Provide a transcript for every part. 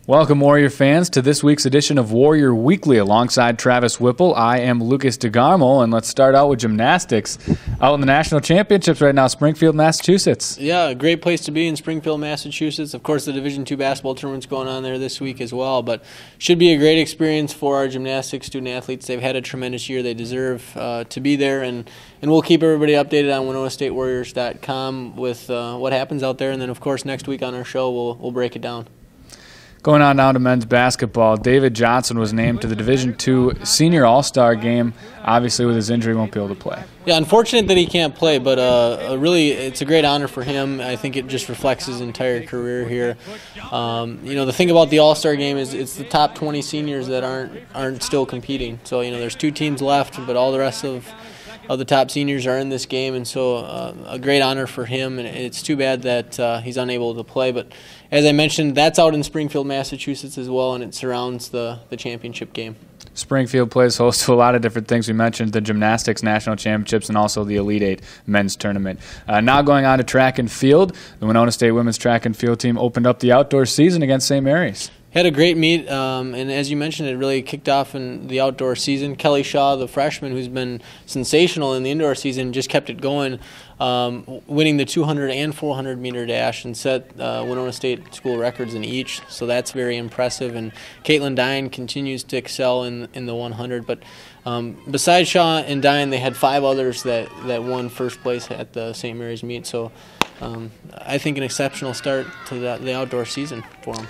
Welcome, Warrior fans, to this week's edition of Warrior Weekly. Alongside Travis Whipple, I am Lukas DeGarmo, and let's start out with gymnastics. Out in the national championships right now, Springfield, Massachusetts. Yeah, a great place to be in Springfield, Massachusetts. Of course, the Division II basketball tournament's going on there this week as well, but should be a great experience for our gymnastics student-athletes. They've had a tremendous year. They deserve to be there, and we'll keep everybody updated on WinonaStateWarriors.com with what happens out there, and then, of course, next week on our show, we'll break it down. Going on now to men's basketball, David Johnson was named to the Division II Senior All-Star game. Obviously, with his injury, he won't be able to play. Yeah, unfortunate that he can't play, but really, it's a great honor for him. I think it just reflects his entire career here. The thing about the All-Star game is it's the top 20 seniors that aren't still competing. So, there's 2 teams left, but all the rest of the top seniors are in this game, and so a great honor for him, and it's too bad that he's unable to play. But as I mentioned, that's out in Springfield, Massachusetts as well, and it surrounds the championship game. Springfield plays host to a lot of different things. We mentioned the gymnastics national championships and also the Elite Eight men's tournament. Now going on to track and field, the Winona State women's track and field team opened up the outdoor season against St. Mary's. Had a great meet, and as you mentioned, it really kicked off in the outdoor season. Kelly Shaw, the freshman, who's been sensational in the indoor season, just kept it going, winning the 200 and 400 meter dash and set Winona State school records in each. So that's very impressive. And Caitlin Dine continues to excel in the 100. But besides Shaw and Dine, they had 5 others that won first place at the St. Mary's meet. So I think an exceptional start to the outdoor season for them.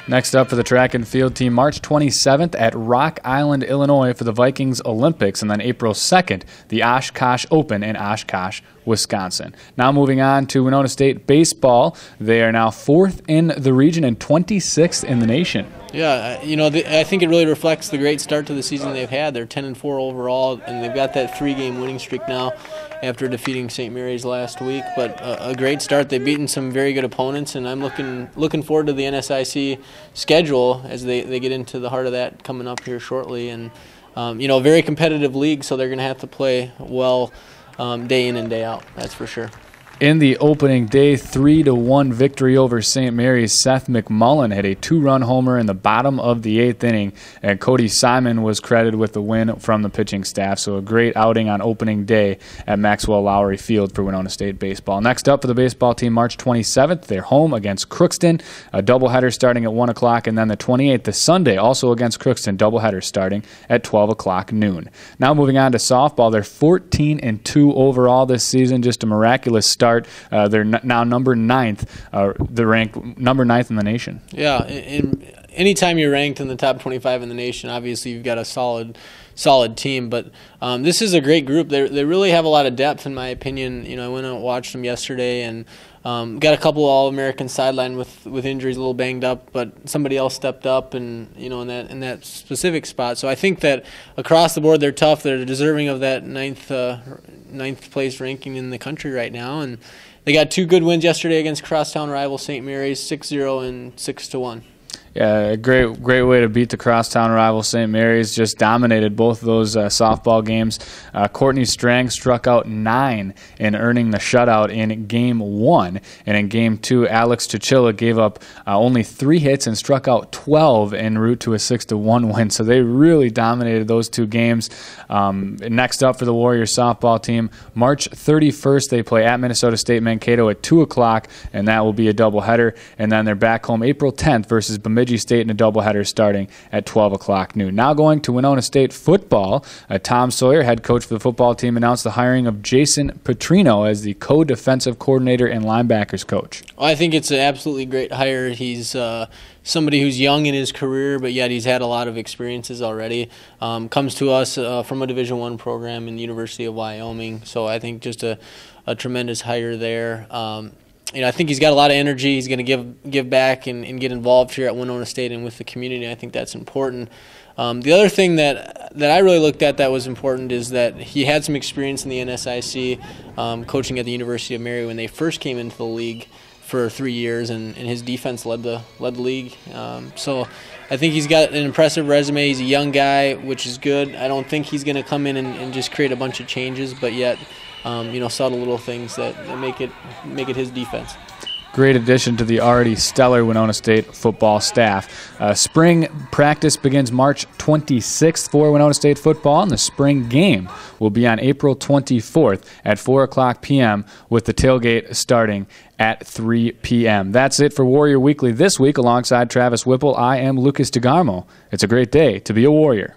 Next up for the track and field team, March 27th at Rock Island, Illinois for the Vikings Olympics, and then April 2nd, the Oshkosh Open in Oshkosh, Wisconsin. Now moving on to Winona State baseball. They are now 4th in the region and 26th in the nation. Yeah, I think it really reflects the great start to the season they've had. They're 10-4 overall, and they've got that 3-game winning streak now after defeating St. Mary's last week. But a great start. They've beaten some very good opponents, and I'm looking forward to the NSIC schedule as they get into the heart of that coming up here shortly. And a very competitive league, so they're going to have to play well day in and day out. That's for sure. In the opening day 3-1 victory over St. Mary's, Seth McMullen had a 2-run homer in the bottom of the 8th inning, and Cody Simon was credited with the win from the pitching staff. So a great outing on opening day at Maxwell Lowry Field for Winona State baseball. Next up for the baseball team, March 27th, they're home against Crookston, a doubleheader starting at 1 o'clock, and then the 28th, the Sunday, also against Crookston, doubleheader starting at 12 o'clock noon. Now moving on to softball, they're 14-2 overall this season, just a miraculous start. They're now number 9th. They're ranked number 9th in the nation. Yeah, anytime you're ranked in the top 25 in the nation, obviously you've got a solid team. But this is a great group. They really have a lot of depth, in my opinion. I went out and watched them yesterday, and got a couple All-American sideline with injuries, a little banged up, but somebody else stepped up, and in that specific spot. So I think that across the board they're tough. They're deserving of that ninth place ranking in the country right now, and they got 2 good wins yesterday against crosstown rival St. Mary's, 6-0 and 6-1. Yeah, a great way to beat the crosstown rival St. Mary's. Just dominated both of those softball games. Courtney Strang struck out 9 in earning the shutout in Game 1. And in Game 2, Alex Chichilla gave up only 3 hits and struck out 12 en route to a 6-1 win. So they really dominated those 2 games. Next up for the Warriors softball team, March 31st, they play at Minnesota State Mankato at 2 o'clock, and that will be a doubleheader. And then they're back home April 10th versus Bemidji State in a doubleheader starting at 12 o'clock noon. Now going to Winona State football, Tom Sawyer, head coach for the football team, announced the hiring of Jason Petrino as the co-defensive coordinator and linebackers coach. Well, I think it's an absolutely great hire. He's somebody who's young in his career, but yet he's had a lot of experiences already. Comes to us from a Division I program in the University of Wyoming, so I think just a tremendous hire there. I think he's got a lot of energy. He's going to give back and get involved here at Winona State and with the community. I think that's important. The other thing that I really looked at that was important is that he had some experience in the NSIC, coaching at the University of Mary when they first came into the league for 3 years, and his defense led the league. So I think he's got an impressive resume. He's a young guy, which is good. I don't think he's going to come in and just create a bunch of changes, but yet subtle little things that make it his defense. Great addition to the already stellar Winona State football staff. Spring practice begins March 26th for Winona State football, and the spring game will be on April 24th at 4 o'clock p.m. with the tailgate starting at 3 p.m. That's it for Warrior Weekly this week. Alongside Travis Whipple, I am Lukas DeGarmo. It's a great day to be a Warrior.